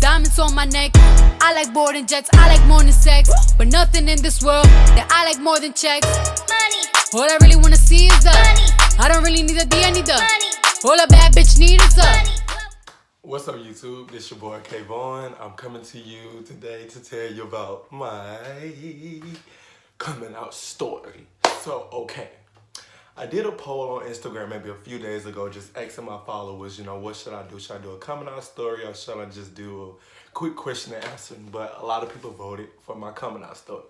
diamonds on my neck. I like boarding jets, I like more than sex, but nothing in this world that I like more than checks. Money. All I really wanna see is the money. I don't really need a D, I need the money. All a bad bitch need is the money. What's up, YouTube? This your boy KingKaavon. I'm coming to you today to tell you about my coming out story. So, okay. I did a poll on Instagram maybe a few days ago just asking my followers, what should I do? Should I do a coming out story or should I just do a quick question and answer? But a lot of people voted for my coming out story.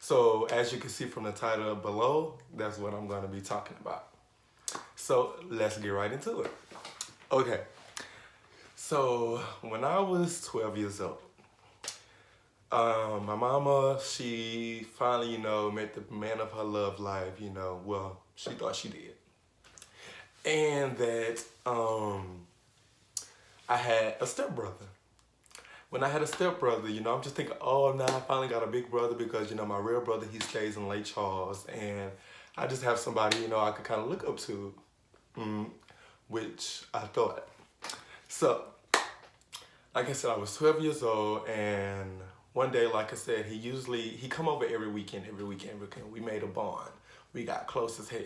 So, as you can see from the title below, that's what I'm going to be talking about. So, let's get right into it. Okay. So, when I was 12 years old, my mama, she finally, met the man of her love life, well, she thought she did. And that I had a stepbrother. When I had a stepbrother, I'm just thinking, oh, now I finally got a big brother because, my real brother, he stays in Lake Charles. And I just have somebody, I could kind of look up to, which I thought. So, like I said, I was 12 years old, and one day, like I said, he come over every weekend. We made a bond. We got close as hell.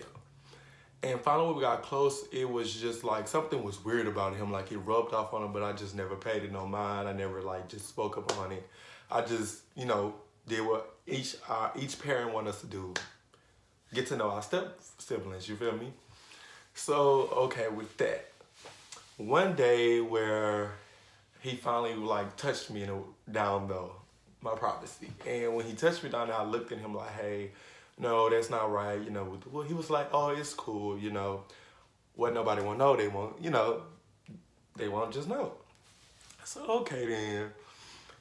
And finally, when we got close, it was just like something was weird about him. Like, he rubbed off on him, but I just never paid it no mind. I never, just spoke up on it. I just, did what each parent want us to do. Get to know our siblings, you feel me? So, okay, with that. One day where he finally touched me down my privacy. And when he touched me down there, I looked at him like, hey, no, that's not right. Well, he was like, oh, it's cool. What nobody won't know, they won't, they won't just know. So, okay then.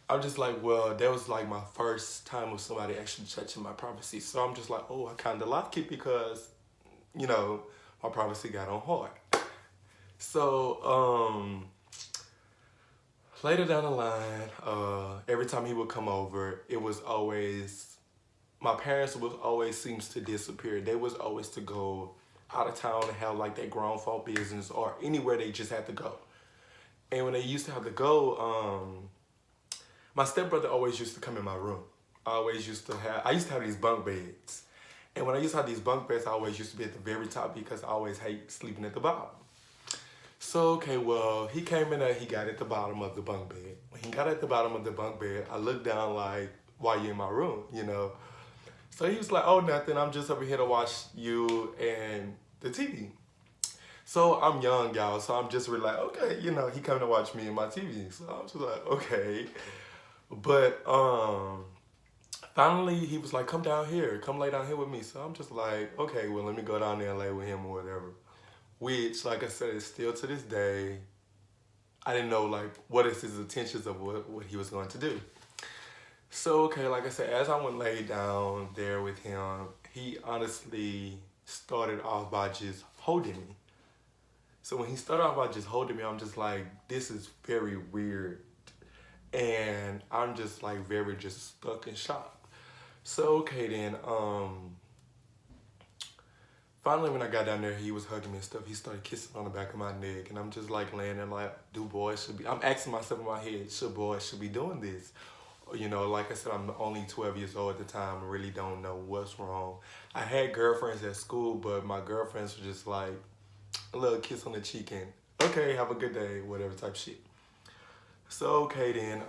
I'm just like, well, that was my first time with somebody actually touching my privacy. So I'm just like, oh, I kind of like it because, my privacy got on hard. So, later down the line, every time he would come over, it was always, my parents was always seems to disappear. They was always to go out of town and have their grown folk business or anywhere they just had to go. And when they used to have to go, my stepbrother always used to come in my room. I used to have these bunk beds. And when I used to have these bunk beds, I always used to be at the very top because I always hate sleeping at the bottom. So, okay, well, he came in there, he got at the bottom of the bunk bed. When he got at the bottom of the bunk bed, I looked down why you in my room, So he was like, oh, nothing, I'm just over here to watch you and the TV. So I'm young, y'all, so I'm just really like, okay, he coming to watch me and my TV. So I was just like, okay. But finally, he was like, come down here, come lay down here with me. So I'm just like, okay, well, let me go down there and lay with him or whatever. Which, like I said, is still to this day, I didn't know, what is his intentions of what he was going to do. So, okay, like I said, as I went lay down there with him, he honestly started off by just holding me. So when he started off by just holding me, I'm just like, this is very weird. And I'm just very just stuck in shock. So, okay then, finally, when I got down there, he was hugging me and stuff. He started kissing on the back of my neck. And I'm just laying there do boys should be... I'm asking myself in my head, should boys should be doing this? Like I said, I'm only 12 years old at the time. I really don't know what's wrong. I had girlfriends at school, but my girlfriends were just a little kiss on the cheek and, okay, have a good day, whatever type shit. So, okay then,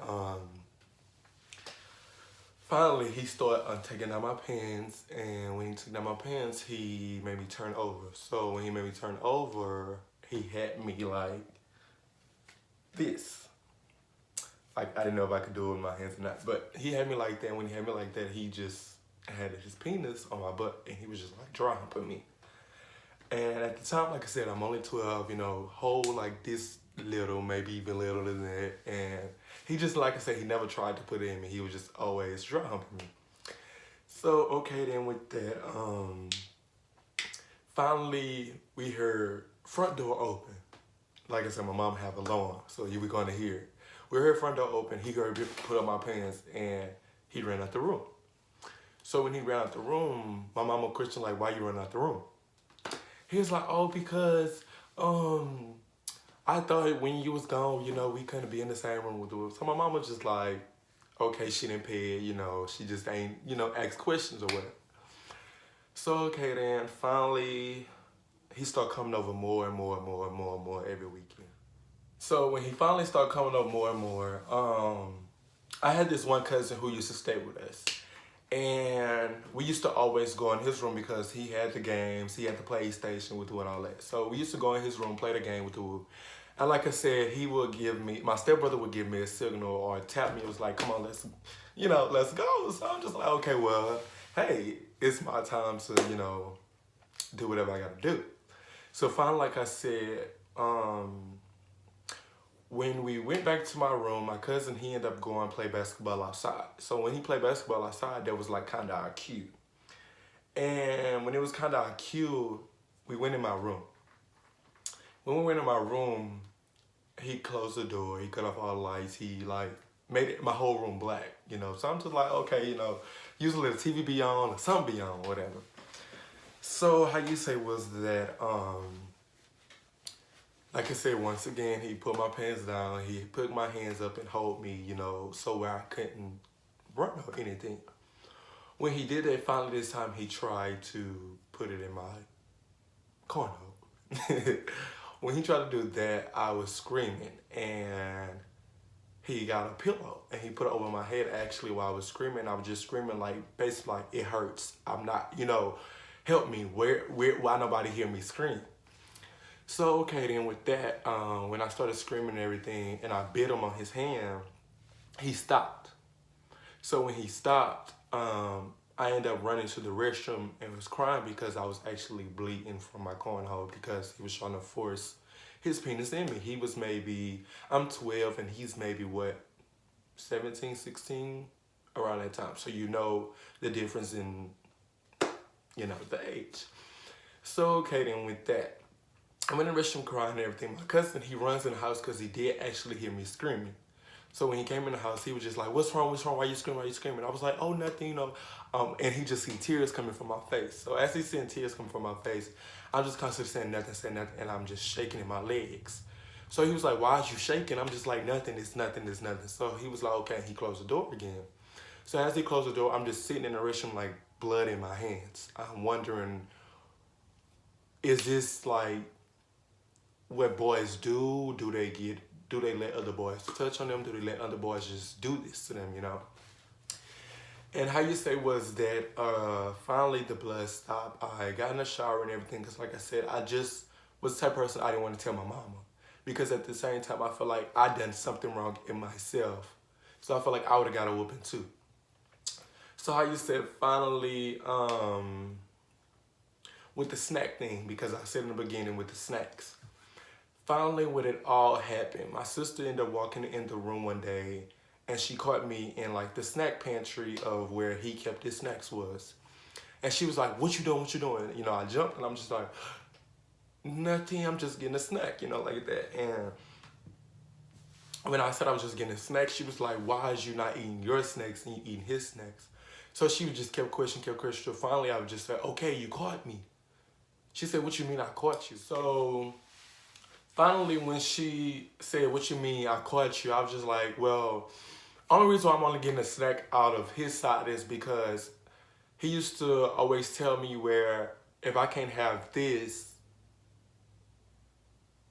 finally, he started taking down my pants, and when he took down my pants, he made me turn over. So when he made me turn over, he had me this. I didn't know if I could do it with my hands or not, but he had me like that. And when he had me like that, he just had his penis on my butt, and he was just dry humping me. And at the time, like I said, I'm only 12, whole this little, maybe even littler than that. And he just, like I said, he never tried to put it in me. He was just always dry humping me. So, okay, then with that, finally, we heard front door open. Like I said, my mom have alarm, so you were going to hear it. We heard front door open, he heard me put up my pants, and he ran out the room. So when he ran out the room, my mama questioned, why you ran out the room? He was like, oh, because I thought when you was gone, we couldn't be in the same room with the So my mom was just like, okay, she didn't pay it, she just ain't, ask questions or whatever. So, okay, then finally, he started coming over more and more and more and more and more every weekend. So when he finally started coming over more and more, I had this one cousin who used to stay with us. And we used to always go in his room because he had the games, he had the PlayStation with and all that. So we used to go in his room, play the game with Woo. And like I said, he would give me, my stepbrother would give me a signal or tap me. It was like, come on, let's go. So I'm just like, okay, well, hey, it's my time to, do whatever I gotta do. So finally, like I said, when we went back to my room, my cousin, he ended up going to play basketball outside. So when he played basketball outside, that was like kind of our cue. And when it was kind of our cue, we went in my room. When we went in my room, he closed the door, he cut off all the lights, he like made my whole room black, So I'm just like, okay, usually the TV be on or something be on, whatever. So how you say was that, like I said, once again, he put my pants down, he put my hands up and hold me, so where I couldn't run or anything. When he did that, finally this time he tried to put it in my cornhole. When he tried to do that, I was screaming and he got a pillow and he put it over my head. Actually, while I was screaming, I was just screaming like, basically like, it hurts. I'm not, help me. Why nobody hear me scream? So, okay, then with that, when I started screaming and everything and I bit him on his hand, he stopped. So when he stopped, I ended up running to the restroom and was crying because I was actually bleeding from my cornhole because he was trying to force his penis in me. He was I'm 12 and he's maybe 17, 16, around that time. So the difference in, the age. So, okay, then with that, I'm in the restroom crying and everything. My cousin, he runs in the house because he did actually hear me screaming. So when he came in the house, he was just like, what's wrong? What's wrong? Why you screaming? Why you screaming? I was like, oh, nothing, and he just seen tears coming from my face. So as he's seeing tears coming from my face, I'm just constantly saying nothing, and I'm just shaking in my legs. So he was like, why are you shaking? I'm just like, nothing, it's nothing, it's nothing. So he was like, okay, and he closed the door again. So as he closed the door, I'm just sitting in the restroom like blood in my hands. I'm wondering, is this like what boys do? Do they let other boys touch on them? Do they let other boys just do this to them, And how you say was that finally the blood stopped. I got in the shower and everything because like I said, I just was the type of person I didn't want to tell my mama. Because at the same time, I feel like I done something wrong in myself. So I feel like I would have got a whooping too. So how you said finally, with the snack thing, because I said in the beginning with the snacks. Finally, when it all happened, my sister ended up walking in the room one day and she caught me in like the snack pantry of where he kept his snacks was. And she was like, what you doing? What you doing? I jumped and I'm just like, nothing, I'm just getting a snack, like that. And when I said I was just getting a snack, she was like, why is you not eating your snacks and you eating his snacks? So she just kept questioning. So finally I was just like, okay, you caught me. She said, what you mean I caught you? So finally, when she said, what you mean I caught you? I was just like, well, only reason why I'm only getting a snack out of his side is because he used to always tell me where if I can't have this,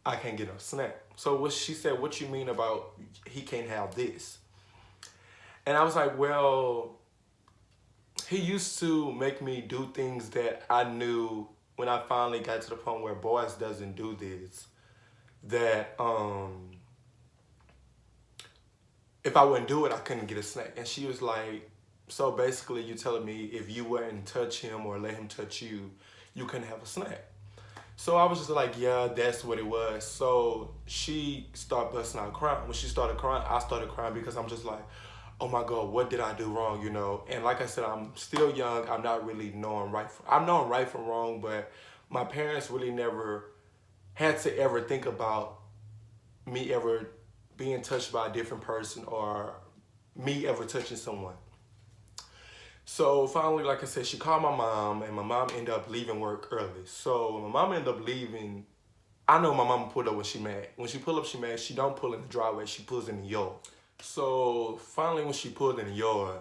I can't get a snack. So what she said, what you mean about he can't have this? And I was like, well, he used to make me do things that I knew when I finally got to the point where boys doesn't do this, that if I wouldn't do it, I couldn't get a snack. And she was like, so basically you telling me if you wouldn't touch him or let him touch you, you couldn't have a snack. So I was just like, yeah, that's what it was. So she started busting out crying. When she started crying, I started crying because I'm just like, oh my God, what did I do wrong, And like I said, I'm still young. I'm not really knowing I'm knowing right from wrong, but my parents really never had to ever think about me ever being touched by a different person or me ever touching someone. So finally, like I said, she called my mom and my mom ended up leaving work early. So my mom ended up leaving I know my mama pulled up when she mad. When she pull up, she mad. She don't pull in the driveway. She pulls in the yard. So finally, when she pulled in the yard,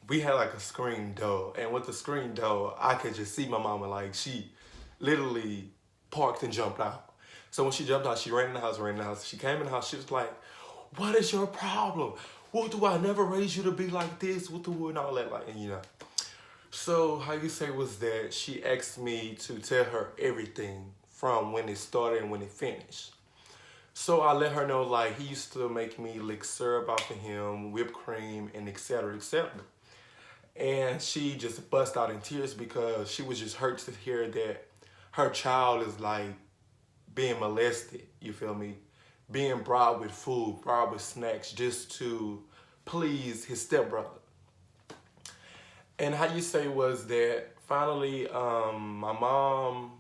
we had like a screen door, and with the screen door, I could just see my mama, like she literally parked and jumped out. So when she jumped out, she ran in the house, ran in the house. She came in the house, she was like, "What is your problem? What do I never raise you to be like this? What the and all that, like, and you know." So how you say was that she asked me to tell her everything from when it started and when it finished. So I let her know, like, he used to make me lick syrup off of him, whipped cream, and etc. etc. And she just bust out in tears because she was just hurt to hear that her child is like being molested, you feel me? Being brought with food, brought with snacks just to please his stepbrother. And how you say was that finally my mom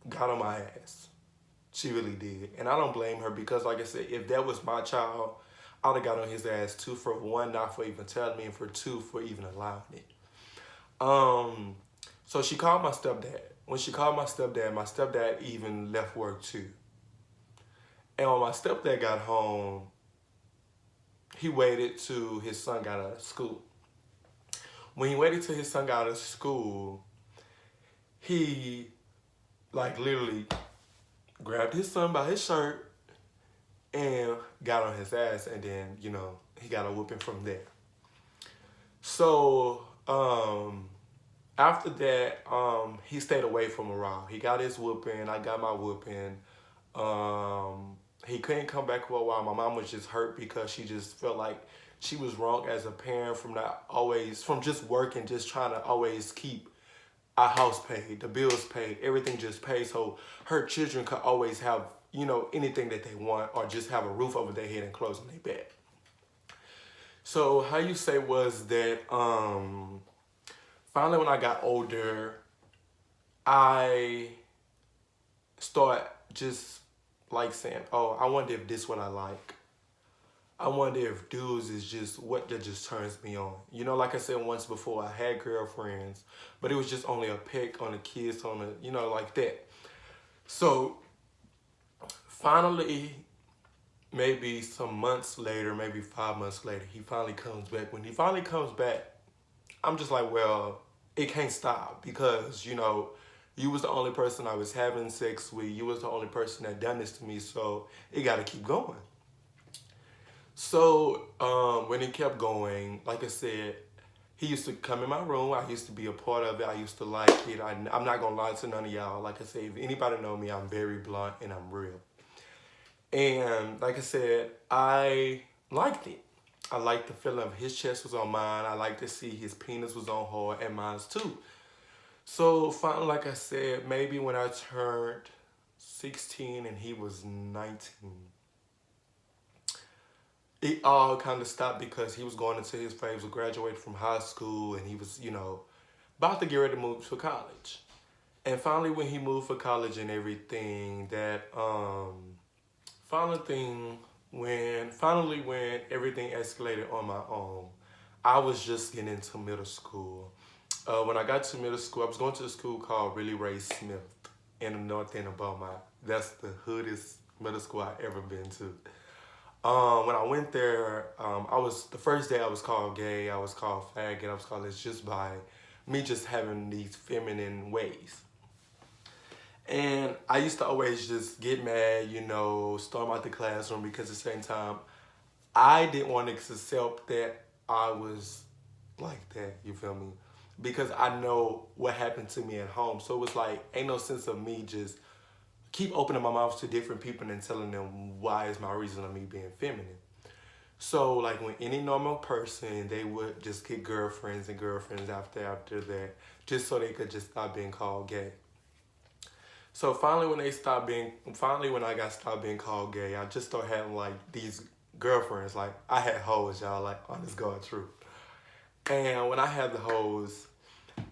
got on my ass. She really did. And I don't blame her because, like I said, if that was my child, I would have got on his ass too, for one, not for even telling me, and for two, for even allowing it. So she called my stepdad. When she called my stepdad even left work too. And when my stepdad got home, he waited till his son got out of school. When he waited till his son got out of school, he like literally grabbed his son by his shirt and got on his ass, and then, you know, he got a whooping from there. So after that, he stayed away from a while. He got his whooping, I got my whooping. He couldn't come back for a while. My mom was just hurt because she just felt like she was wrong as a parent from just working, just trying to always keep our house paid, the bills paid, everything just paid, so her children could always have, you know, anything that they want, or just have a roof over their head and clothes on their bed. So how you say was that finally when I got older, I start just like saying, oh, I wonder if this what I like. I wonder if dudes is just what that just turns me on. You know, like I said once before, I had girlfriends, but it was just only a peck on a kiss, on a, you know, like that. So finally, maybe some months later, maybe 5 months later, he finally comes back. When he finally comes back, I'm just like, well, it can't stop because, you know, you was the only person I was having sex with. You was the only person that done this to me, so it got to keep going. So when it kept going, like I said, he used to come in my room. I used to be a part of it. I used to like it. I'm not going to lie to none of y'all. Like I said, if anybody know me, I'm very blunt and I'm real. And like I said, I liked it. I liked the feeling of his chest was on mine. I liked to see his penis was on her and mine too. So finally, like I said, maybe when I turned 16 and he was 19, it all kind of stopped because he was going into his phase of graduating from high school, and he was, you know, about to get ready to move to college. And finally, when he moved for college and everything, that finally when everything escalated on my own, I was just getting into middle school. When I got to middle school, I was going to a school called Really Ray Smith in the north end of Beaumont. That's the hoodest middle school I ever been to. When I went there, the first day I was called gay, I was called faggot, I was called this just by me just having these feminine ways. And I used to always just get mad, you know, storm out the classroom because at the same time, I didn't want to accept that I was like that, you feel me? Because I know what happened to me at home. So it was like, ain't no sense of me just keep opening my mouth to different people and telling them why is my reason of me being feminine. So like when any normal person, they would just get girlfriends and girlfriends after that, just so they could just stop being called gay. So finally when I stopped being called gay, I just started having like these girlfriends. Like I had hoes, y'all, like honest God truth. And when I had the hoes,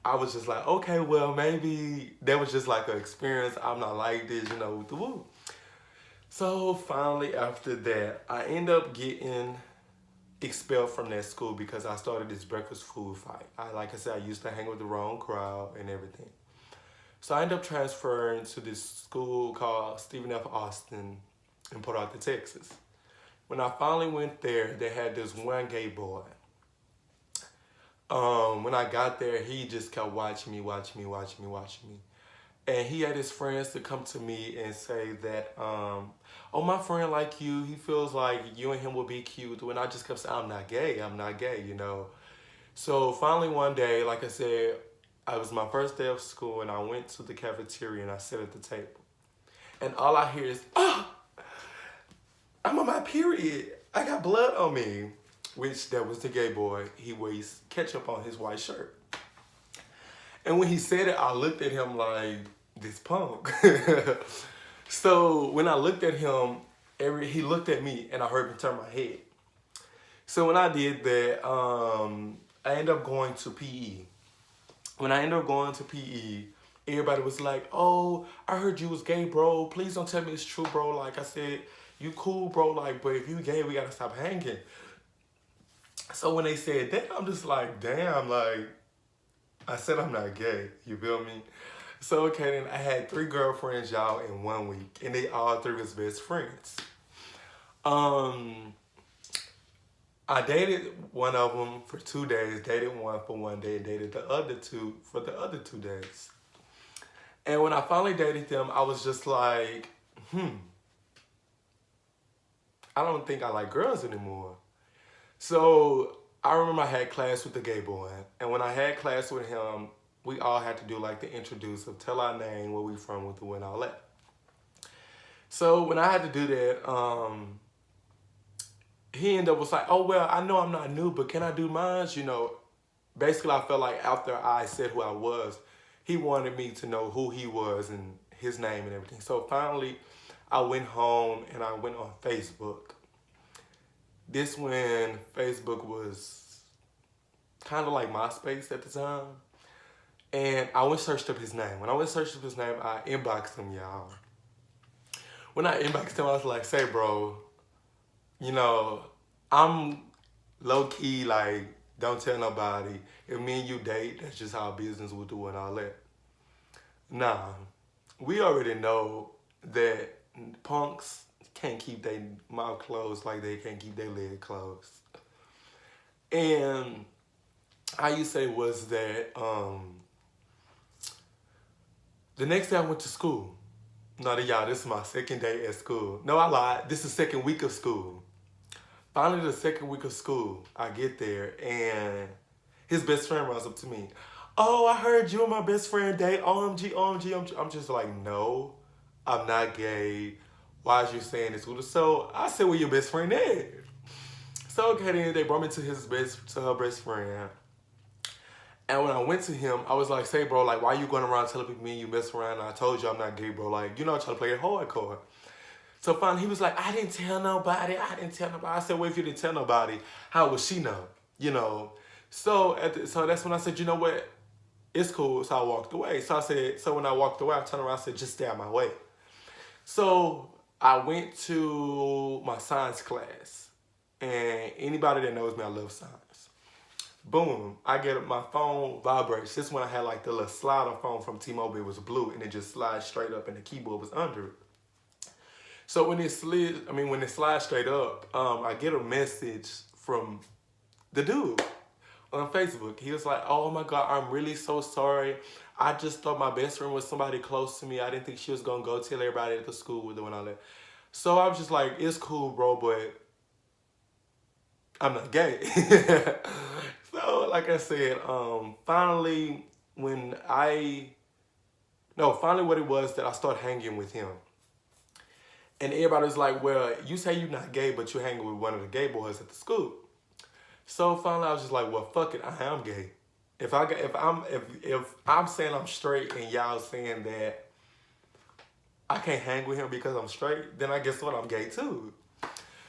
I was just like, okay, well, maybe that was just like an experience. I'm not like this, you know, with the woo. So finally after that, I end up getting expelled from that school because I started this breakfast food fight. Like I said, I used to hang with the wrong crowd and everything. So I ended up transferring to this school called Stephen F. Austin in Port Arthur, Texas. When I finally went there, they had this one gay boy. When I got there, he just kept watching me. And he had his friends to come to me and say that, oh, my friend like you, he feels like you and him will be cute. And I just kept saying, I'm not gay, you know. So finally one day, like I said, it was my first day of school and I went to the cafeteria and I sat at the table. And all I hear is, oh, I'm on my period. I got blood on me. Which that was the gay boy. He wears ketchup on his white shirt. And when he said it, I looked at him like, this punk. So when I looked at him, he looked at me and I heard him turn my head. So when I did that, I ended up going to PE. When I ended up going to PE, everybody was like, oh, I heard you was gay, bro. Please don't tell me it's true, bro. Like I said, you cool, bro. Like, but if you gay, we gotta stop hanging. So when they said that, I'm just like, damn, like, I said I'm not gay. You feel me? So, okay, then I had 3 girlfriends, y'all, in 1 week. And they all 3 was best friends. I dated one of them for 2 days, dated one for 1 day, and dated the other 2 for the other 2 days. And when I finally dated them, I was just like, I don't think I like girls anymore. So I remember I had class with the gay boy. And when I had class with him, we all had to do like the introduce of tell our name, where we from, with the and all that. So when I had to do that, he ended up was like, oh, well, I know I'm not new, but can I do mine? You know, basically I felt like after I said who I was, he wanted me to know who he was and his name and everything. So finally, I went home and I went on Facebook. This when Facebook was kind of like MySpace at the time. And I went searched up his name. When I went searched up his name, I inboxed him, y'all. When I inboxed him, I was like, say, bro, you know, I'm low-key, like, don't tell nobody. If me and you date, that's just how business will do and all that. Nah, we already know that punks can't keep their mouth closed like they can't keep their leg closed. And how you say was that the next day I went to school. No, y'all, this is my second day at school. No, I lied. This is the 2nd week of school. Finally, the 2nd week of school, I get there and his best friend runs up to me. Oh, I heard you and my best friend date. OMG, OMG. I'm just like, no, I'm not gay. Why is you saying this? So I said, well, your best friend is. So okay, then they brought me to her best friend. And when I went to him, I was like, say, bro, like, why you going around telling people me and you mess around? And I told you I'm not gay, bro. Like, you know, I try to play it hardcore. So finally, he was like, I didn't tell nobody. I said, well, if you didn't tell nobody, how would she know? You know? So that's when I said, you know what? It's cool. So I walked away. So when I walked away, I turned around and said, just stay out my way. So I went to my science class. And anybody that knows me, I love science. Boom, I get my phone vibrates. This one I had like the little slider phone from T-Mobile. It was blue and it just slides straight up and the keyboard was under it. So when it slides straight up, I get a message from the dude on Facebook. He was like, oh my God, I'm really so sorry. I just thought my best friend was somebody close to me. I didn't think she was gonna go tell everybody at the school with her and all that. So I was just like, it's cool, bro, but I'm not gay. So, like I said, finally what it was that I started hanging with him. And everybody was like, well, you say you're not gay, but you're hanging with one of the gay boys at the school. So finally I was just like, well, fuck it, I am gay. If I'm saying I'm straight and y'all saying that I can't hang with him because I'm straight, then I guess what, I'm gay too.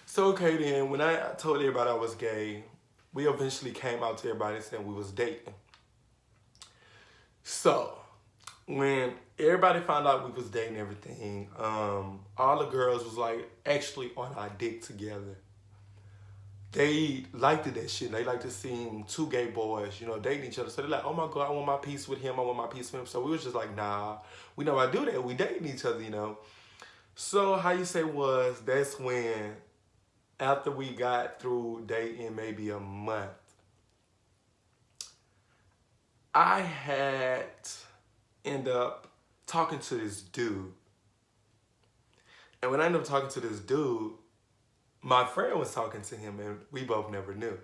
So okay then, when I told everybody I was gay, we eventually came out to everybody saying we was dating. So, when everybody found out we was dating everything, all the girls was like actually on our dick together. they liked that shit. They like to see two gay boys, dating each other. So they're like, oh my God, I want my piece with him. I want my piece with him. So we was just like, nah, we know I do that. We dating each other. So how you say was, that's when, after we got through dating maybe a month, I had end up talking to this dude. And when I ended up talking to this dude, my friend was talking to him and we both never knew.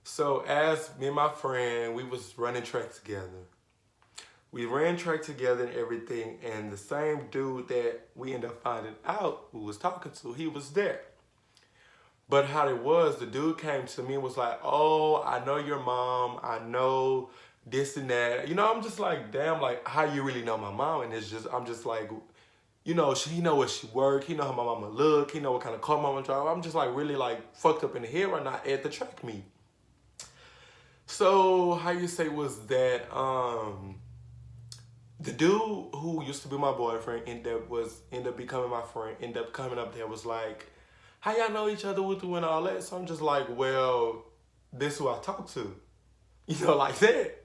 So as me and my friend, we was running track together. We ran track together and everything, and the same dude that we ended up finding out who was talking to, he was there. But how it was, the dude came to me and was like, oh, I know your mom, I know this and that. I'm just like, damn, like, how you really know my mom? And I'm just like, he know where she work, he know how my mama look, he know what kind of car mama drive. I'm just like really like fucked up in the head right now at the track meet. So how you say was that the dude who used to be my boyfriend ended up becoming my friend, ended up coming up there, was like, how y'all know each other with and all that? So I'm just like, well, this is who I talk to. Like that.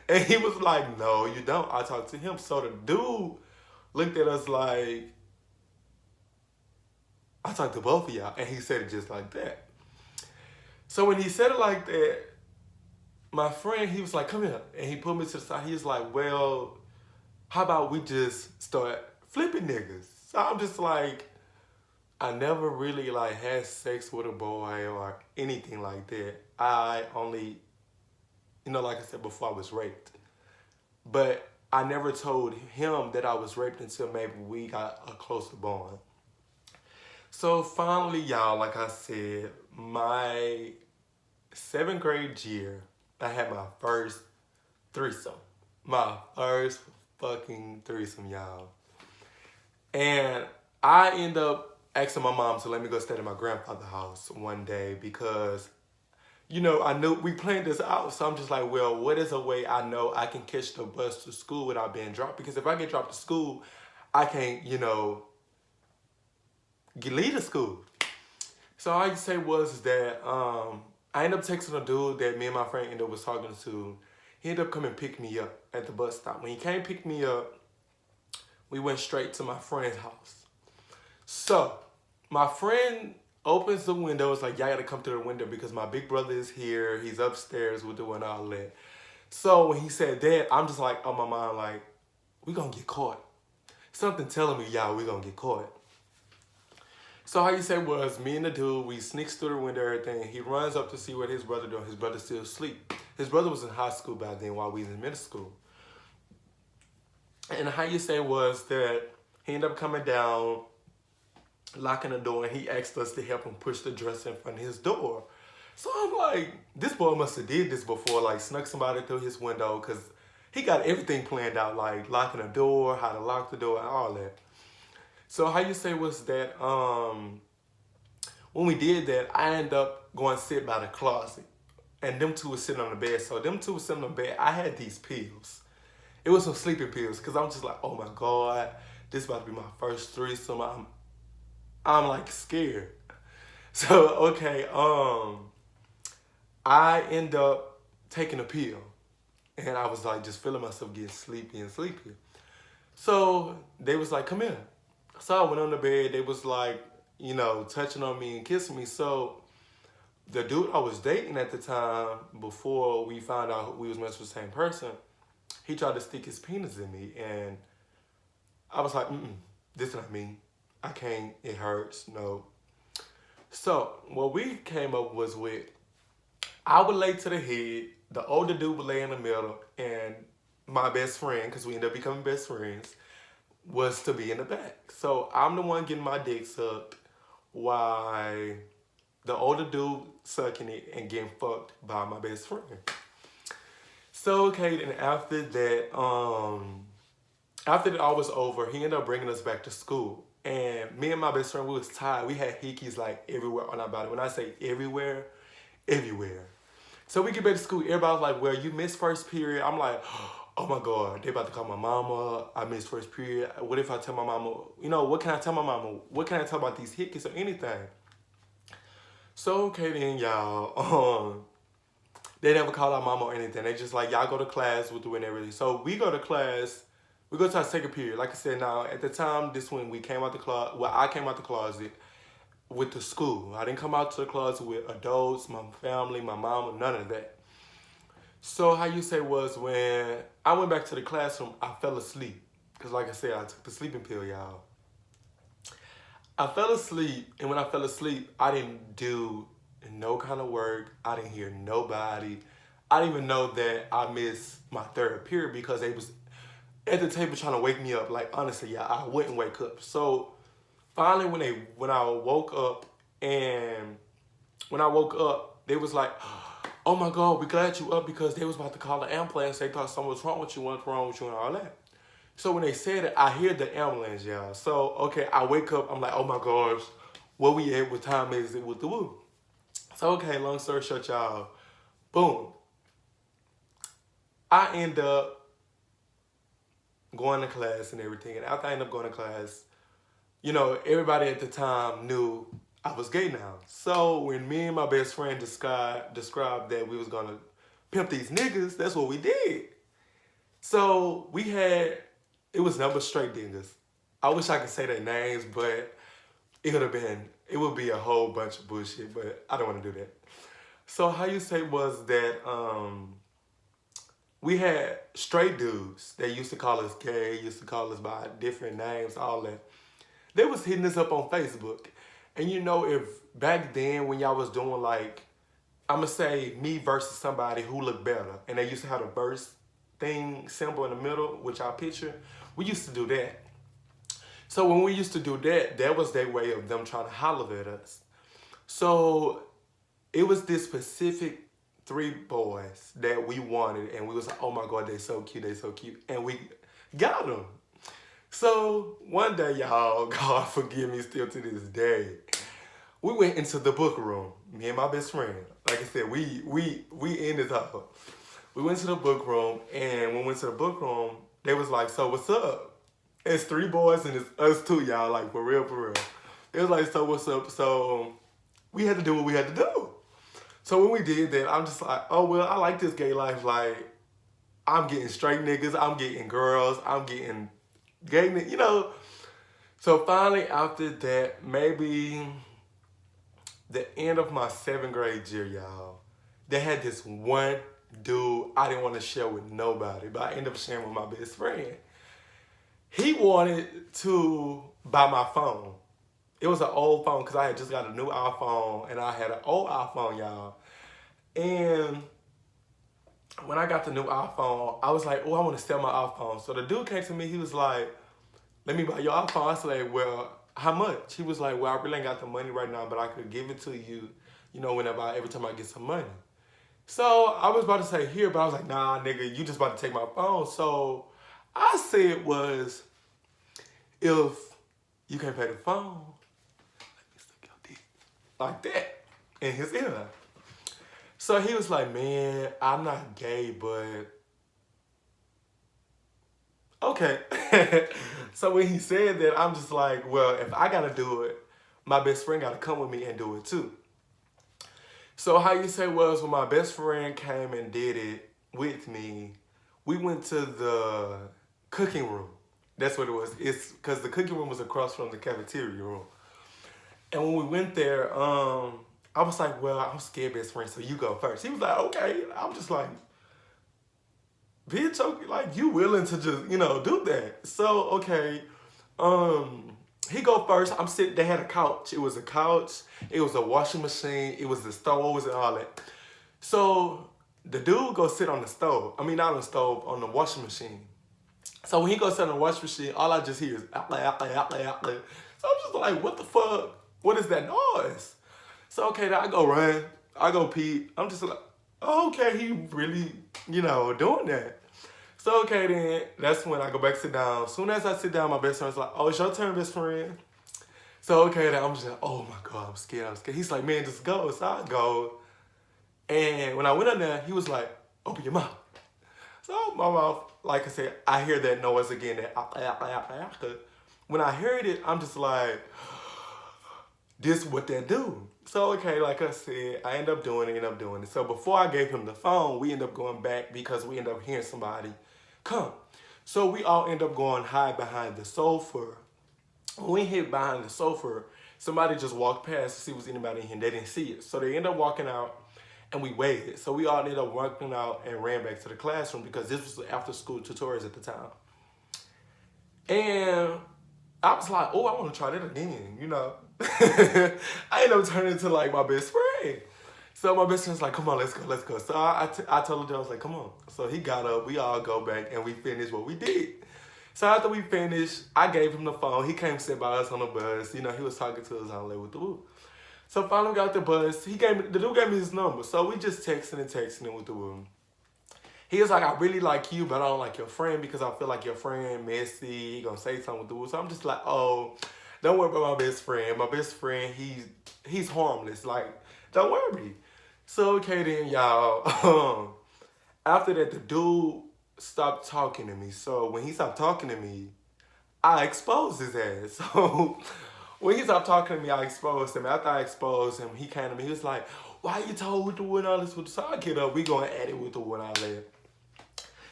And he was like, no, you don't. I talk to him. So the dude looked at us like, I talked to both of y'all. And he said it just like that. So when he said it like that, my friend, he was like, come here. And he put me to the side. He was like, well, how about we just start flipping niggas? So I'm just like, I never really like had sex with a boy or anything like that. I only, like I said before, I was raped. But I never told him that I was raped until maybe we got a closer bond. So finally, y'all, like I said, my 7th grade year, I had my first threesome. My first fucking threesome, y'all. And I end up asking my mom to let me go stay at my grandfather's house one day because, I knew we planned this out. So I'm just like, well, what is a way I know I can catch the bus to school without being dropped? Because if I get dropped to school, I can't, leave the school. So all I say was that I ended up texting a dude that me and my friend ended up was talking to. He ended up coming pick me up at the bus stop. When he came pick me up, we went straight to my friend's house. So my friend opens the window. It's like, y'all gotta come to the window because my big brother is here. He's upstairs. We're doing all that. So when he said that, I'm just like, on my mind, like, we gonna get caught. Something telling me, y'all, we gonna get caught. So how you say was, me and the dude, we sneaks through the window, everything. He runs up to see what his brother doing. His brother still asleep. His brother was in high school by then while we was in middle school. And how you say was that he ended up coming down, locking the door, and he asked us to help him push the dresser in front of his door. So I'm like, this boy must have did this before, like snuck somebody through his window, because he got everything planned out, like locking the door, how to lock the door, and all that. So how you say was that when we did that, I ended up going to sit by the closet. And them two were sitting on the bed. So them two were sitting on the bed. I had these pills. It was some sleeping pills because I'm just like, oh my God, this is about to be my first threesome. I'm like scared. So, okay, I end up taking a pill. And I was like just feeling myself getting sleepy and sleepy. So they was like, come here. So I went on the bed. They was like, touching on me and kissing me. So the dude I was dating at the time, before we found out we was messing with the same person, he tried to stick his penis in me. And I was like, this is not me. I can't, it hurts, no. So what we came up was with, I would lay to the head, the older dude would lay in the middle, and my best friend, because we ended up becoming best friends, was to be in the back. So I'm the one getting my dick sucked while the older dude sucking it and getting fucked by my best friend. So, okay, then after that all was over, he ended up bringing us back to school. And me and my best friend, we was tired. We had hickeys like everywhere on our body. When I say everywhere, everywhere. So we get back to school. Everybody was like, well, you missed first period. I'm like, oh my God, they about to call my mama. I missed first period. What if I tell my mama, what can I tell my mama? What can I tell about these hickeys or anything? So, okay then, y'all. They never called our mama or anything. They just like, y'all go to class, we'll do it and everything. So we go to class, we go to our second period. Like I said, now, at the time, this when we came out the closet, well, I came out the closet with the school. I didn't come out to the closet with adults, my family, my mama, none of that. So how you say was when I went back to the classroom, I fell asleep. Because like I said, I took the sleeping pill, y'all. I fell asleep, and when I fell asleep, I didn't do no kind of work. I didn't hear nobody. I didn't even know that I missed my third period because they was at the table trying to wake me up. Like, honestly, yeah, I wouldn't wake up. So finally, when I woke up, and when I woke up, they was like, "Oh my God, we glad you up," because they was about to call the ambulance. They thought something was wrong with you, what's wrong with you, and all that. So when they said it, I hear the ambulance, y'all. So, okay, I wake up, I'm like, oh my gosh, where we at? What time is it? With the woo? So, okay, long story short, y'all, boom. I end up going to class and everything. And after I end up going to class, you know, everybody at the time knew I was gay now. So when me and my best friend described that we was going to pimp these niggas, that's what we did. So we had, it was number straight niggas. I wish I could say their names, but it would be a whole bunch of bullshit, but I don't want to do that. So how you say was that we had straight dudes that used to call us gay, used to call us by different names, all that. They was hitting us up on Facebook. And you know, if back then when y'all was doing like, I'ma say me versus somebody who looked better, and they used to have a verse thing symbol in the middle, which I picture, we used to do that. So when we used to do that, that was their way of them trying to holler at us. So it was this specific 3 boys that we wanted, and we was like, oh my God, they so cute, they so cute. And we got them. So one day, y'all, God forgive me still to this day, we went into the book room, me and my best friend. Like I said, we in this house. We went to the book room, and when we went to the book room, they was like, so what's up? It's 3 boys and it's us 2, y'all, like for real, for real. It was like, so what's up? So we had to do what we had to do. So when we did that, I'm just like, oh, well, I like this gay life. Like, I'm getting straight niggas, I'm getting girls, I'm getting gay niggas, you know. So finally, after that, maybe the end of my 7th grade year, y'all, they had this one dude I didn't want to share with nobody, but I ended up sharing with my best friend. He wanted to buy my phone. It was an old phone because I had just got a new iPhone, and I had an old iPhone, y'all. And when I got the new iPhone, I was like, oh, I want to sell my iPhone. So the dude came to me, he was like, let me buy your iPhone. I was like, well, how much? He was like, well, I really ain't got the money right now, but I could give it to you, you know, every time I get some money. So I was about to say here, but I was like, nah, nigga, you just about to take my phone. So I said was, if you can't pay the phone, let me suck your dick. Like that, in his ear. So he was like, man, I'm not gay, but okay. So when he said that, I'm just like, well, if I gotta do it, my best friend gotta come with me and do it too. So how you say was when my best friend came and did it with me, we went to the cooking room. That's what it was. It's because the cooking room was across from the cafeteria room. And when we went there, I was like, well, I'm scared, best friend, so you go first. He was like, okay. I'm just like, bitch, okay, like, you willing to just, you know, do that. So, okay, he go first. I'm sitting, they had a couch. It was a couch. It was a washing machine. It was the stoves and all that. So the dude go sit on the stove. I mean, not on the stove, on the washing machine. So when he goes sit on the washing machine, all I just hear is, so I'm just like, what the fuck? What is that noise? So, okay, then I go run. I go pee. I'm just like, oh, okay, he really, you know, doing that. So, okay, then that's when I go back sit down. As soon as I sit down, my best friend's like, oh, it's your turn, best friend. So, okay, then I'm just like, oh my God, I'm scared. He's like, man, just go. So I go. And when I went in there, he was like, open your mouth. So my mouth, like I said, I hear that noise again. That when I heard it, I'm just like, this what they do. So, okay, like I said, I end up doing it. So before I gave him the phone, we end up going back because we end up hearing somebody come. So we all end up going hide behind the sofa. When we hid behind the sofa, somebody just walked past to see was anybody in here. They didn't see it. So they end up walking out and we waited. So we all ended up walking out and ran back to the classroom because this was after school tutorials at the time. And I was like, oh, I want to try that again, you know. I ended up turning into like my best friend. So my best friend's like, come on, let's go. So I told him, I was like, come on. So he got up, we all go back, and we finished what we did. So after we finished, I gave him the phone. He came sit by us on the bus. You know, he was talking to us on there with the woo. So finally we got the bus. The dude gave me his number. So we just texting with the woo. He was like, I really like you, but I don't like your friend because I feel like your friend messy. He gonna say something with the woo. So I'm just like, oh, don't worry about my best friend. My best friend, he's harmless. Like, don't worry. So okay then, y'all. After that, the dude stopped talking to me. So when he stopped talking to me, I exposed his ass. So when he stopped talking to me, I exposed him. After I exposed him, he came to me. He was like, why you told with the wood all this? So I get up. We going at it with the wood all that.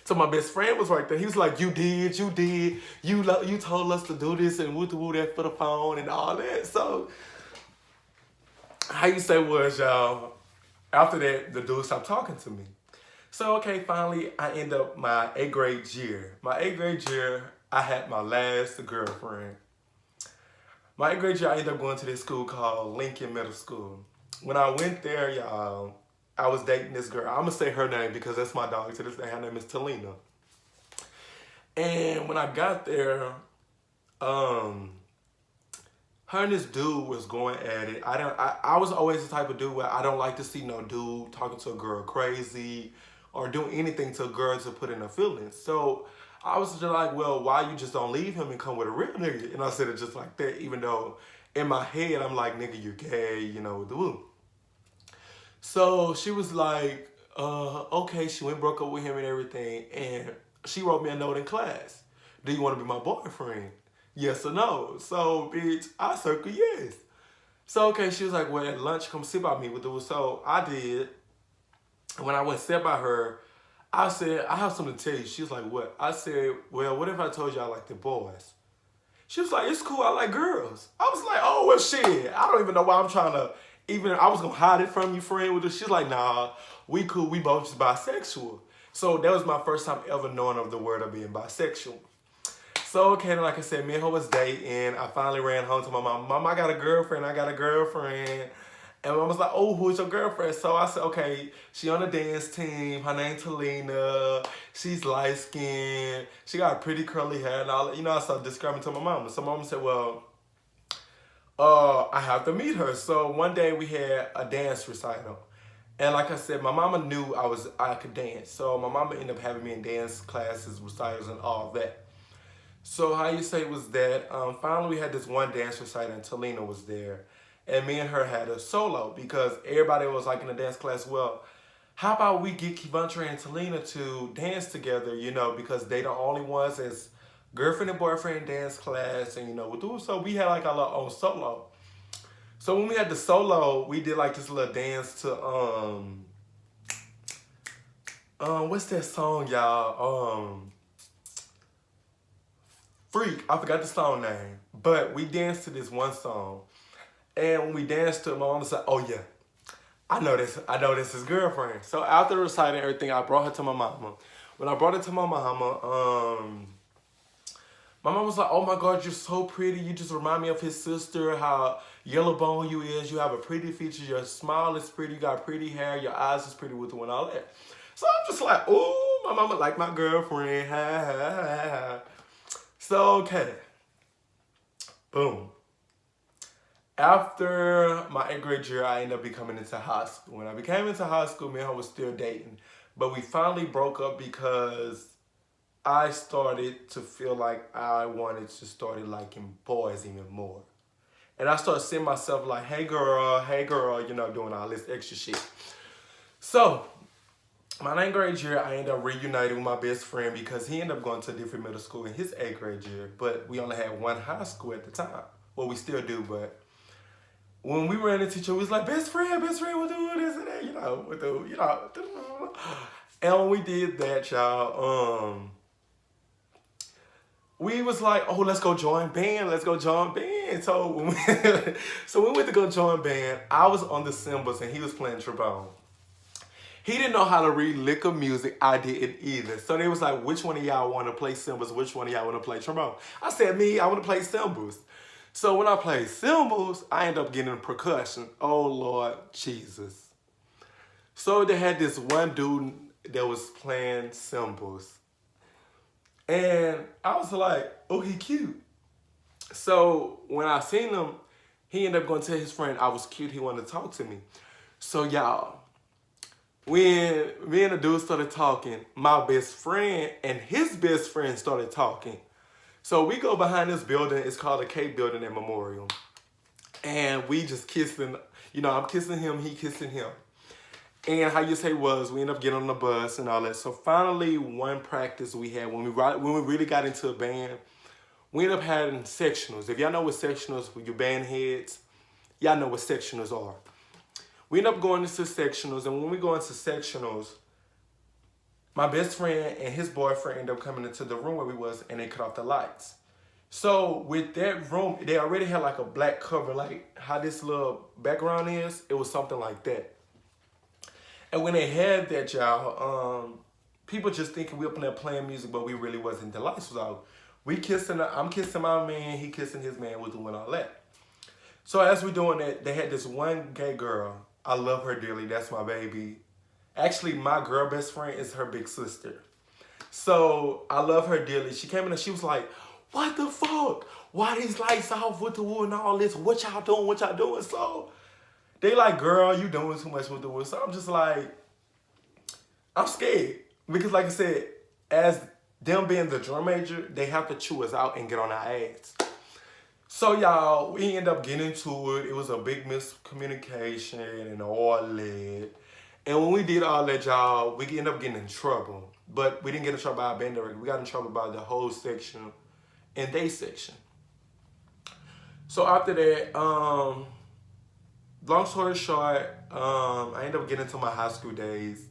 So my best friend was right there. He was like, you did. You told us to do this and with the wood that for the phone and all that. So how you say was, y'all, after that, the dude stopped talking to me. So, okay, finally, I end up my 8th grade year. My 8th grade year, I had my last girlfriend. My 8th grade year, I ended up going to this school called Lincoln Middle School. When I went there, y'all, I was dating this girl. I'm going to say her name because that's my dog to this day. Her name is Talina. And when I got there, her and this dude was going at it. I was always the type of dude where I don't like to see no dude talking to a girl crazy or doing anything to a girl to put in her feelings. So I was just like, well, why you just don't leave him and come with a real nigga? And I said it just like that, even though in my head I'm like, nigga, you're gay, you know, with the woo. So she was like, okay, she went and broke up with him and everything. And she wrote me a note in class. Do you want to be my boyfriend? Yes or no? So, bitch, I circle yes. So, okay, she was like, well, at lunch, come sit by me with the. So, I did. When I went sit by her, I said, I have something to tell you. She was like, what? I said, well, what if I told you I like the boys? She was like, it's cool, I like girls. I was like, oh, well, shit. I don't even know why I'm trying to, I was going to hide it from you, friend, with her. She's like, nah, we cool, we both just bisexual. So, that was my first time ever knowing of the word of being bisexual. So, okay, like I said, me and her was dating. I finally ran home to my mom. Mom, I got a girlfriend. And mom was like, oh, who's your girlfriend? So I said, okay, she on the dance team. Her name's Talina. She's light-skinned. She got pretty curly hair and all that. You know, I started describing to my mama. So mama said, well, I have to meet her. So one day we had a dance recital. And like I said, my mama knew I could dance. So my mama ended up having me in dance classes, recitals, and all that. So how you say was that finally we had this one dance recital and Talina was there. And me and her had a solo because everybody was like in the dance class, well, how about we get KingKaavon and Talina to dance together, you know, because they the only ones as girlfriend and boyfriend dance class and, you know, we'll do. So we had like our own solo. So when we had the solo, we did like this little dance to, what's that song, y'all? Freak, I forgot the song name, but we danced to this one song. And when we danced to it, my mom said, oh yeah, I know this is girlfriend. So after reciting everything, I brought her to my mama. When I brought her to my mama, my mom was like, oh my God, you're so pretty. You just remind me of his sister, how yellow bone you is. You have a pretty feature. Your smile is pretty. You got pretty hair. Your eyes is pretty with the one, all that. So I'm just like, ooh, my mama like my girlfriend. Ha, ha, ha, ha. So, okay. Boom. After my 8th grade year, I ended up becoming into high school. When I became into high school, me and her was still dating. But we finally broke up because I started to feel like I wanted to start liking boys even more. And I started seeing myself like, hey girl, you know, doing all this extra shit. So, my 9th grade year, I ended up reuniting with my best friend because he ended up going to a different middle school in his 8th grade year. But we only had one high school at the time. Well, we still do, but when we ran into each other, we was like, best friend, we'll do this and that, And when we did that, y'all, we was like, oh, let's go join band. So when so we went to go join band. I was on the cymbals and he was playing trombone. He didn't know how to read lick of music. I didn't either. So they was like, which one of y'all want to play cymbals? Which one of y'all want to play trombone? I said, me, I want to play cymbals. So when I played cymbals, I ended up getting percussion. Oh, Lord Jesus. So they had this one dude that was playing cymbals. And I was like, oh, he cute. So when I seen him, he ended up going to tell his friend I was cute. He wanted to talk to me. So y'all, when me and the dude started talking, my best friend and his best friend started talking. So we go behind this building. It's called the K building at Memorial. And we just kissing. I'm kissing him, he kissing him. And how you say was, we ended up getting on the bus and all that. So finally, one practice we had, when we really got into a band, we ended up having sectionals. If y'all know what sectionals, with your band heads, y'all know what sectionals are. We ended up going into sectionals, and when we go into sectionals, my best friend and his boyfriend ended up coming into the room where we was, and they cut off the lights. So with that room, they already had like a black cover, like how this little background is. It was something like that. And when they had that, y'all, people just thinking we up in there playing music, but we really wasn't. The lights was out. I'm kissing my man, he kissing his man, we're doing all that. So as we doing that, they had this one gay girl. I love her dearly, that's my baby. Actually, my girl best friend is her big sister. So I love her dearly. She came in and she was like, what the fuck? Why these lights off with the wood and all this? What y'all doing? So they like, girl, you doing too much with the wood. So I'm just like, I'm scared. Because like I said, as them being the drum major, they have to chew us out and get on our ass. So y'all, we end up getting into it. It was a big miscommunication and all that. And when we did all that, y'all, we ended up getting in trouble. But we didn't get in trouble by our band director. We got in trouble by the whole section and they section. So after that, long story short, I ended up getting into my high school days.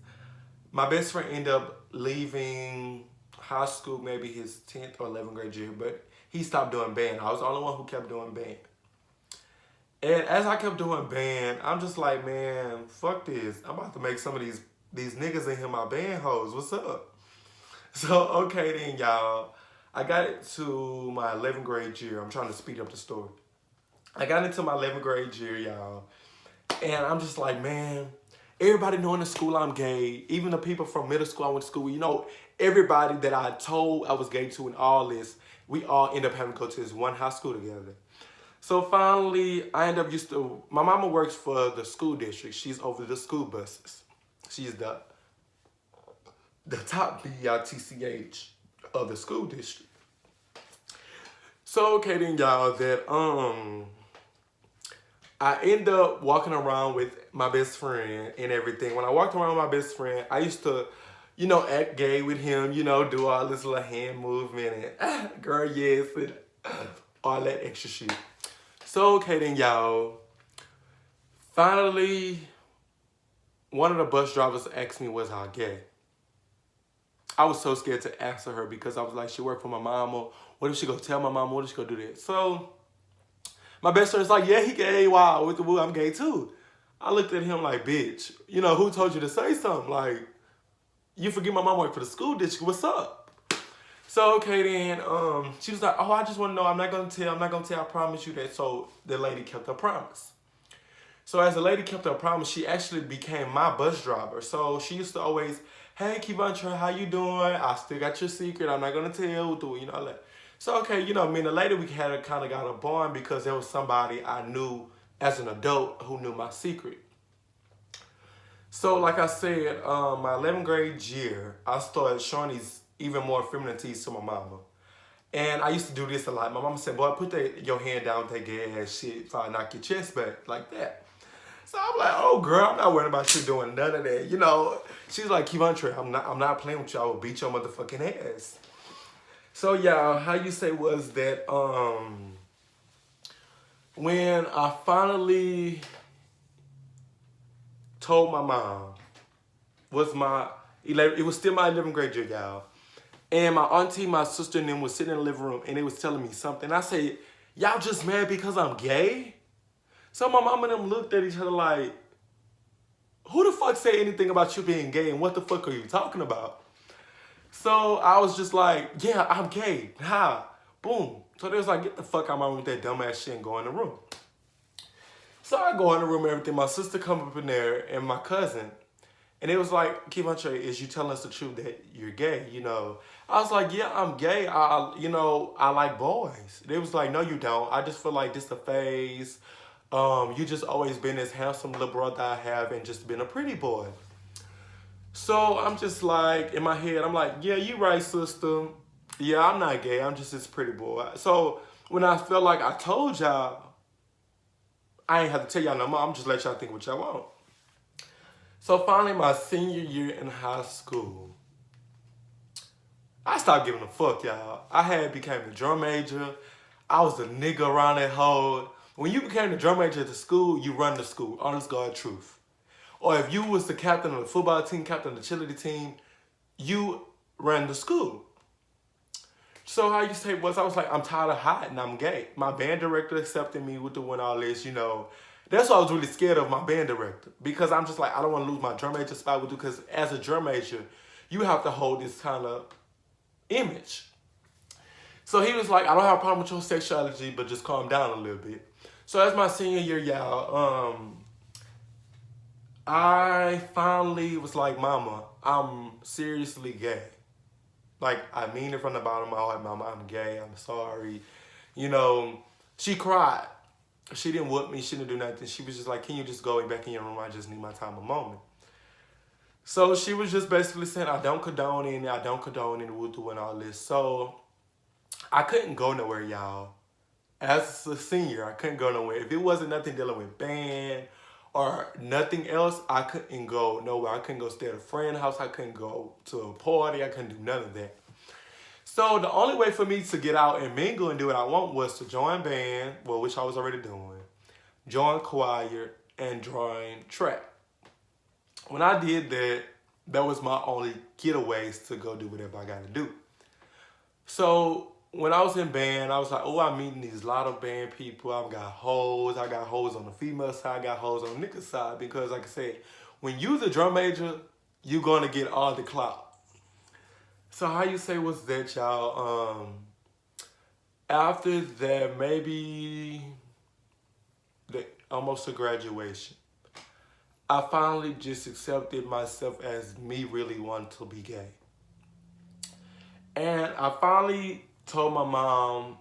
My best friend ended up leaving high school, maybe his 10th or 11th grade year, but he stopped doing band. I was the only one who kept doing band. And as I kept doing band, I'm just like, man, fuck this. I'm about to make some of these niggas in here my band hoes. What's up? So, okay then, y'all. I got into my 11th grade year. I'm trying to speed up the story. I got into my 11th grade year, y'all. And I'm just like, man, everybody knowing in school I'm gay. Even the people from middle school I went to school with, everybody that I told I was gay to and all this, we all end up having to go to this one high school together. So finally, I end up my mama works for the school district. She's over the school buses. She's the top BITCH of the school district. So, okay then, y'all, that, I end up walking around with my best friend and everything. When I walked around with my best friend, I used to, act gay with him, do all this little hand movement and, girl, yes, and all that extra shit. So, okay then, y'all. Finally, one of the bus drivers asked me, was I gay? I was so scared to answer her because I was like, she worked for my mama. What if she go tell my mama? What if she go do that? So, my best friend's like, yeah, he gay. Wow, with the woo, I'm gay too. I looked at him like, bitch, who told you to say something? Like, you forget my mom worked for the school district. What's up? So, okay then, she was like, oh, I just want to know. I'm not going to tell. I promise you that. So, the lady kept her promise. So, as the lady kept her promise, she actually became my bus driver. So, she used to always, hey, KingKaavon, how you doing? I still got your secret. I'm not going to tell. All that. So, okay, me and the lady, we kind of got a bond because there was somebody I knew as an adult who knew my secret. So, like I said, my 11th grade year, I started showing these even more feminities to my mama. And I used to do this a lot. My mama said, boy, put your hand down with that gay ass shit if I knock your chest back like that. So I'm like, oh, girl, I'm not worried about you doing none of that. She's like, KingKaavon, I'm not playing with you. I will beat your motherfucking ass. So, y'all, how you say was that, when I finally told my mom, it was still my 11th grade year, y'all. And my auntie, my sister, and them was sitting in the living room, and they was telling me something. I said, y'all just mad because I'm gay? So my mom and them looked at each other like, who the fuck say anything about you being gay, and what the fuck are you talking about? So I was just like, yeah, I'm gay. Ha. Boom. So they was like, get the fuck out of my room with that dumbass shit and go in the room. So I go in the room and everything. My sister come up in there and my cousin. And it was like, KingKaavon, is you telling us the truth that you're gay? You know, I was like, yeah, I'm gay. I like boys. They was like, no, you don't. I just feel like this a phase. You just always been this handsome little brother I have and just been a pretty boy. So I'm just like, in my head, I'm like, yeah, you right, sister. Yeah, I'm not gay. I'm just this pretty boy. So when I felt like I told y'all, I ain't have to tell y'all no more. I'm just let y'all think what y'all want. So finally, my senior year in high school, I stopped giving a fuck, y'all. I had became a drum major. I was a nigga around that hoe. When you became the drum major at the school, you run the school. Honest God truth. Or if you was the captain of the football team, captain of the cheerleading team, you ran the school. So how you say was, I was like, I'm tired of hiding, I'm gay. My band director accepted me with doing all this, you know. That's why I was really scared of my band director. Because I'm just like, I don't want to lose my drum major spot with you. Because as a drum major, you have to hold this kind of image. So he was like, I don't have a problem with your sexuality, but just calm down a little bit. So as my senior year, y'all, I finally was like, Mama, I'm seriously gay. Like, I mean it from the bottom of my heart, Mama, I'm gay, I'm sorry. You know, she cried. She didn't whoop me, she didn't do nothing. She was just like, can you just go back in your room? I just need my time a moment. So she was just basically saying, I don't condone any, wudu and all this. So I couldn't go nowhere, y'all. As a senior, I couldn't go nowhere. If it wasn't nothing dealing with band or nothing else, I couldn't go nowhere. I couldn't go stay at a friend's house. I couldn't go to a party. I couldn't do none of that. So the only way for me to get out and mingle and do what I want was to join band, well, which I was already doing, join choir, and join track. When I did that, that was my only getaways to go do whatever I got to do. So when I was in band, I was like, oh, I'm meeting these lot of band people. I got hoes on the female side, I got hoes on the nigga side. Because like I said, when you's a drum major, you're going to get all the clout. So how you say was that, y'all? After that, maybe almost to graduation, I finally just accepted myself as me really wanting to be gay. And I finally told my mom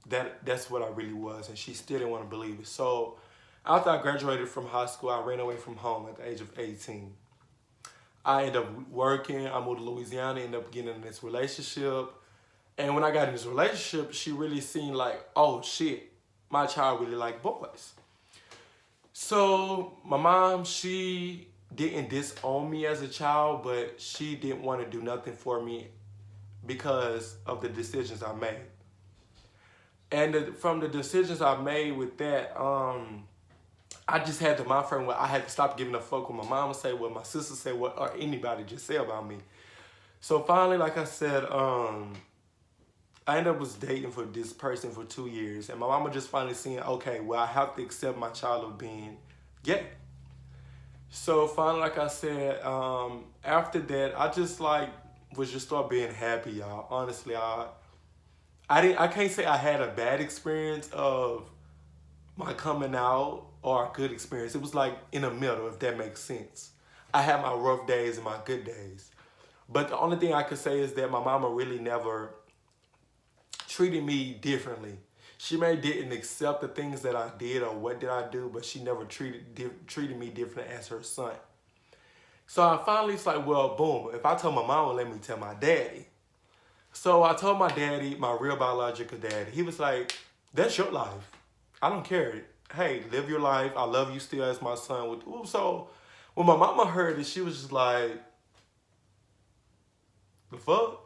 that that's what I really was, and she still didn't want to believe it. So after I graduated from high school, I ran away from home at the age of 18. I ended up working. I moved to Louisiana, ended up getting in this relationship. And when I got in this relationship, she really seen like, oh shit, my child really like boys. So my mom, she didn't disown me as a child, but she didn't want to do nothing for me because of the decisions I made. And from the decisions I made with that, I just had to my friend where I had to stop giving a fuck what my mama say, what my sister say, what or anybody just say about me. So finally, like I said, I ended up was dating for this person for 2 years, and my mama just finally seen, okay, well, I have to accept my child of being gay. So finally, like I said, after that, I just like was just start being happy, y'all. Honestly, I can't say I had a bad experience of my coming out or a good experience. It was like in the middle, if that makes sense. I had my rough days and my good days. But the only thing I could say is that my mama really never treated me differently. She may didn't accept the things that I did or what did I do, but she never treated me different as her son. So I finally was like, well, boom, if I tell my mama, let me tell my daddy. So I told my daddy, my real biological daddy. He was like, that's your life. I don't care. Hey, live your life. I love you still as my son. So when my mama heard it, she was just like, the fuck?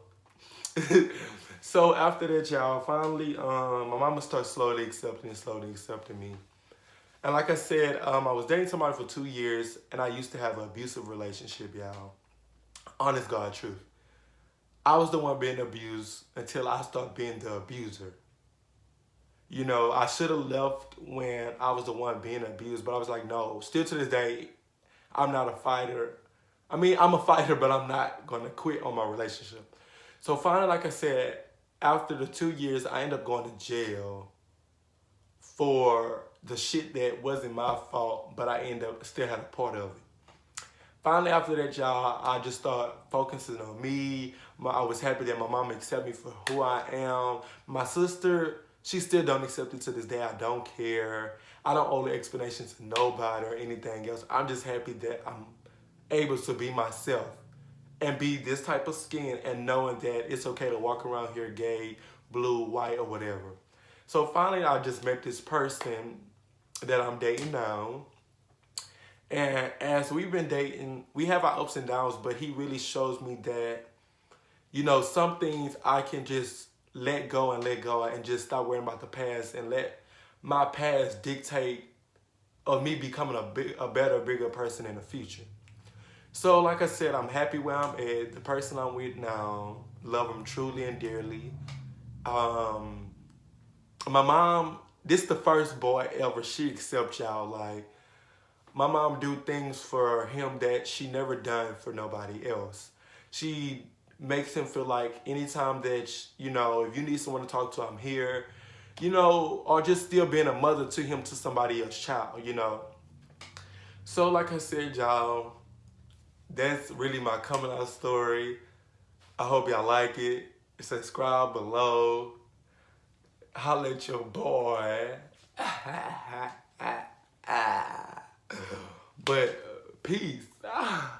So after that, y'all, finally, my mama started slowly accepting me. And like I said, I was dating somebody for 2 years, and I used to have an abusive relationship, y'all. Honest God truth. I was the one being abused until I started being the abuser. You know, I should have left when I was the one being abused, but I was like, no. Still to this day, I'm not a fighter. I mean, I'm a fighter, but I'm not going to quit on my relationship. So finally, like I said, after the 2 years, I ended up going to jail for the shit that wasn't my fault, but I ended up still had a part of it. Finally, after that, y'all, I just started focusing on me. I was happy that my mom accepted me for who I am. My sister, she still don't accept it to this day. I don't care. I don't owe the explanation to nobody or anything else. I'm just happy that I'm able to be myself and be this type of skin and knowing that it's okay to walk around here gay, blue, white, or whatever. So finally, I just met this person that I'm dating now. And as we've been dating, we have our ups and downs, but he really shows me that, you know, some things I can just let go and just stop worrying about the past and let my past dictate of me becoming a better, bigger person in the future. So, like I said, I'm happy where I'm at. The person I'm with now, love him truly and dearly. Um, my mom, this the first boy ever she accepts y'all. Like, my mom do things for him that she never done for nobody else. She makes him feel like anytime that, you know, if you need someone to talk to, I'm here. You know, or just still being a mother to him to somebody else's child, you know. So, like I said, y'all, that's really my coming out story. I hope y'all like it. Subscribe below. Holla at your boy. But peace.